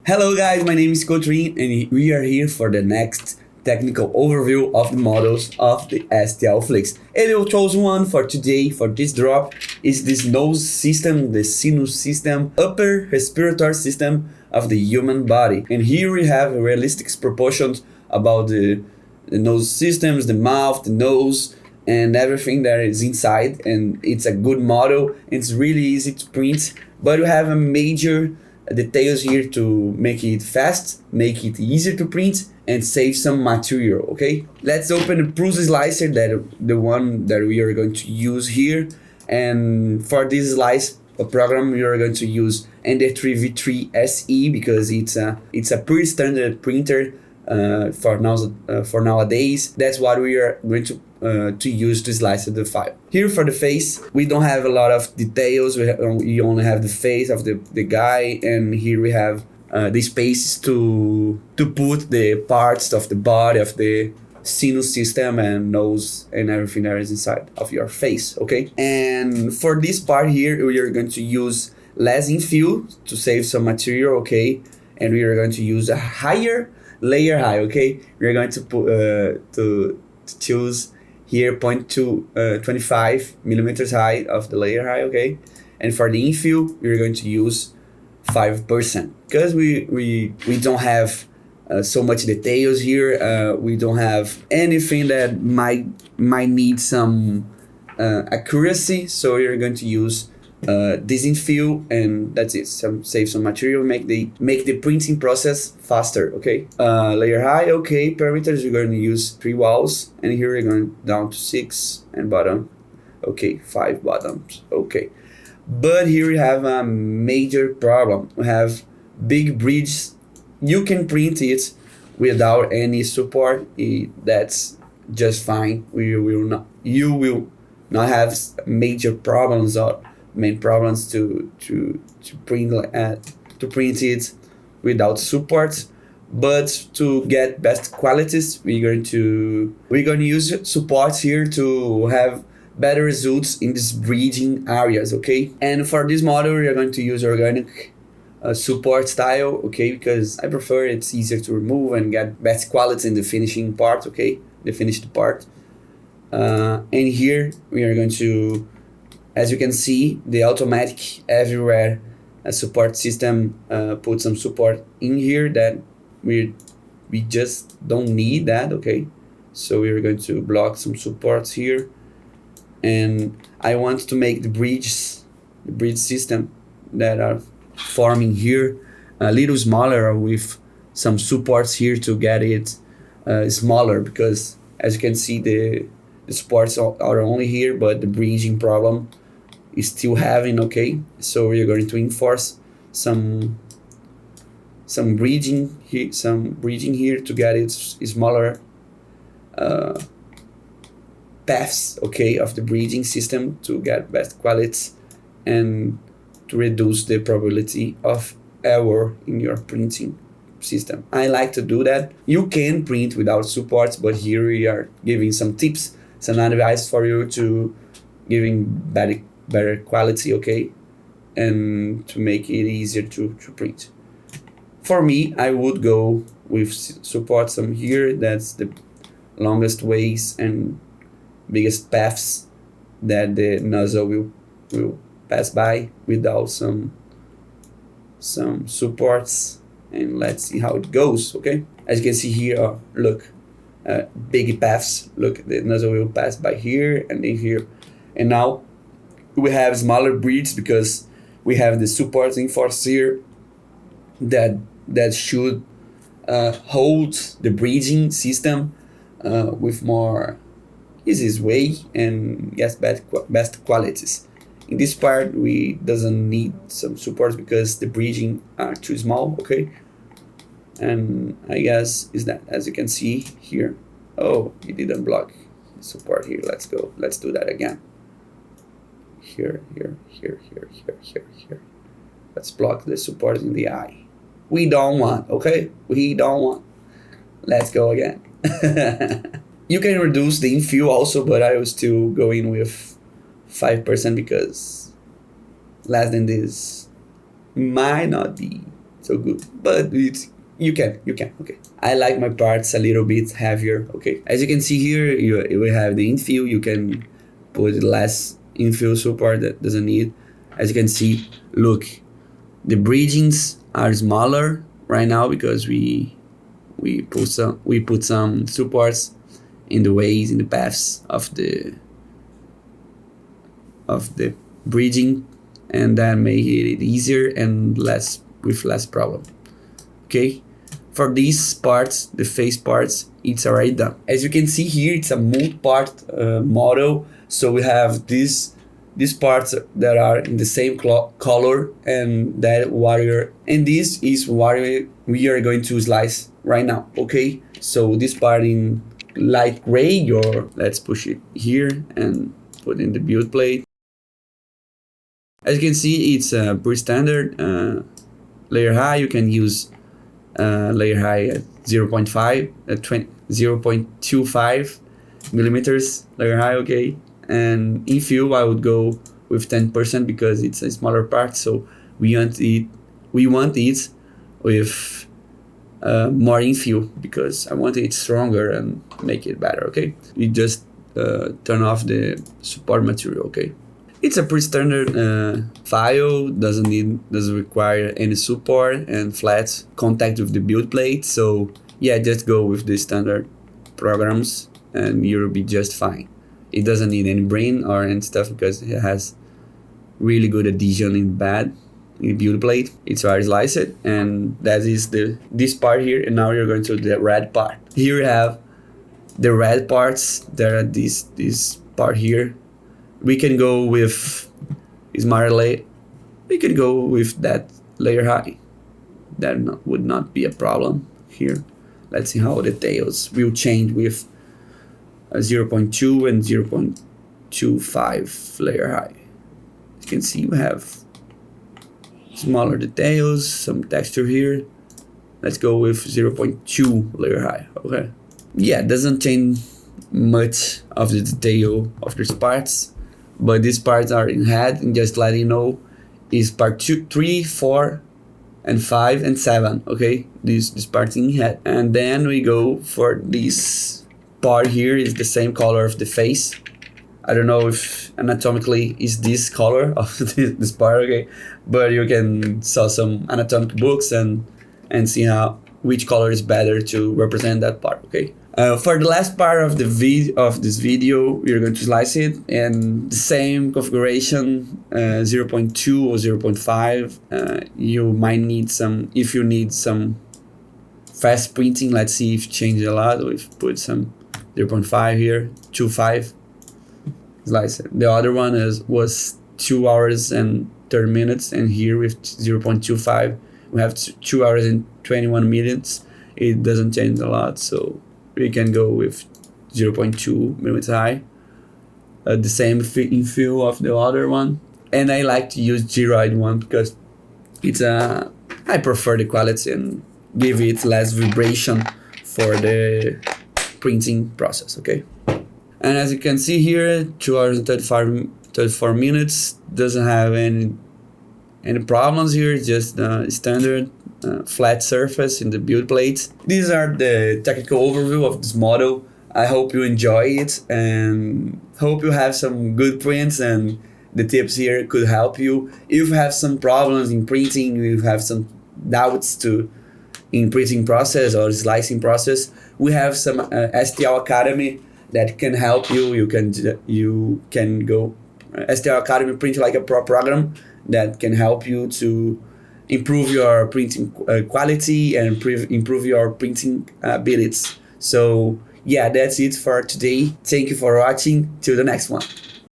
Hello guys, my name is Kotrin and we are here for the next technical overview of the models of the STL Flix. And I chose one for today for this drop is this nose system, the sinus system, upper respiratory system of the human body. And here we have realistic proportions about the nose systems, the mouth, the nose, and everything that is inside. And it's a good model. It's really easy to print, but we have a major details here to make it fast, make it easier to print, and save some material. Okay, let's open the Prusa slicer, that the one that we are going to use here. And for this slice program, we are going to use Ender 3v3 SE because it's a pretty standard printer for nowadays. That's what we are going to use to slice the file. Here for the face, we don't have a lot of details. We only have the face of the guy, and here we have the spaces to put the parts of the body of the sinus system and nose and everything that is inside of your face. Okay, and for this part here, we are going to use less infill to save some material. Okay, and we are going to use a higher layer high. Okay, we are going to put to choose here 0.25 millimeters high of the layer high. Okay, and for the infill we're going to use 5% because we don't have so much details here. We don't have anything that might need some accuracy, so we're going to use this infill, and that's it. Save some material, make the printing process faster. Okay, layer high. Okay, parameters, we're going to use 3 walls, and here we're going down to 6 and bottom. Okay, 5 bottoms. Okay, but here we have a major problem. We have big bridges. You can print it without any support. That's just fine. You will not have major problems or main problems to print it without support. But to get best qualities, we're going to use supports here to have better results in these bridging areas. Okay, and for this model we are going to use organic support style. Okay, because I prefer it's easier to remove and get best quality in the finishing part. Okay, the finished part. And here we are going to, as you can see, the automatic everywhere support system put some support in here that we just don't need that. Okay, so we're going to block some supports here, and I want to make the bridge system that are forming here a little smaller with some supports here to get it smaller, because as you can see the supports are only here, but the bridging problem is still having. Okay, so we're going to enforce some bridging here to get it smaller paths, okay, of the bridging system to get best quality and to reduce the probability of error in your printing system. I like to do that. You can print without supports, but here we are giving some tips, some advice for you to giving better quality, okay, and to make it easier to print. For me, I would go with support some here. That's the longest ways and biggest paths that the nozzle will pass by without some supports. And let's see how it goes. Okay, as you can see here, look, big paths. Look, the nozzle will pass by here and then here, and now we have smaller bridges because we have the supporting force here that should hold the bridging system with more easiest way and get best qualities. In this part we doesn't need some supports because the bridging are too small. Okay, and I guess is that, as you can see here, oh, it didn't block the support here. Let's do that again. Here. Let's block the support in the eye. We don't want. Okay, we don't want. Let's go again. You can reduce the infill also, but I was still going with 5% because less than this might not be so good, but you can, okay. I like my parts a little bit heavier, okay. As you can see here, we have the infill. You can put less infill support that doesn't need. As you can see, look, the bridgings are smaller right now because we put some supports in the ways, in the paths of the bridging, and that make it easier and less problem. Okay, for these parts, the face parts, it's already done. As you can see here, it's a multi-part model. So we have these parts that are in the same color, and that warrior, and this is what we are going to slice right now. Okay, so this part in light gray, or let's push it here and put in the build plate. As you can see, it's pretty standard. Layer high, you can use layer high at 0.5, 0.25 millimeters layer high, okay. And infill, I would go with 10% because it's a smaller part. So we want it with more infill because I want it stronger and make it better, okay. We just turn off the support material, okay. It's a pretty standard file, doesn't require any support and flat contact with the build plate. So yeah, just go with the standard programs and you'll be just fine. It doesn't need any brain or any stuff because it has really good adhesion in the build plate. It's already sliced, and that is this part here. And now you're going to the red part. Here you have the red parts. There are this part here. We can go with smarter layer. We can go with that layer high. That would not be a problem here. Let's see how the tails will change with 0.2 and 0.25 layer high. You can see we have smaller details, some texture here. Let's go with 0.2 layer high, okay. Yeah, it doesn't change much of the detail of these parts, but these parts are in head, and just letting you know is part 2, 3, 4, and 5 and 7, okay. This parts in head, and then we go for this part here. Is the same color of the face. I don't know if anatomically is this color of this part, okay, but you can saw some anatomic books and see which color is better to represent that part, okay. For the last part of this video, we're going to slice it, and the same configuration, 0.2 or 0.5. You might need some, if you need some fast printing. Let's see if change a lot, or if put some 0.5 here, 2.5 slice it. The other one was 2 hours and 30 minutes, and here with 0.25 we have 2 hours and 21 minutes. It doesn't change a lot, so we can go with 0.2 millimeters high. The same infill of the other one, and I like to use gyroid one because it's I prefer the quality and give it less vibration for the printing process, okay. And as you can see here, 2 hours and 34 minutes, doesn't have any problems here. Just standard flat surface in the build plates. These are the technical overview of this model. I hope you enjoy it and hope you have some good prints, and the tips here could help you. If you have some problems in printing, if you have some doubts in printing process or slicing process, we have some STL Academy that can help you. You can go STL Academy Print Like a Pro program that can help you to improve your printing quality and improve your printing abilities. So yeah, that's it for today. Thank you for watching. Till the next one.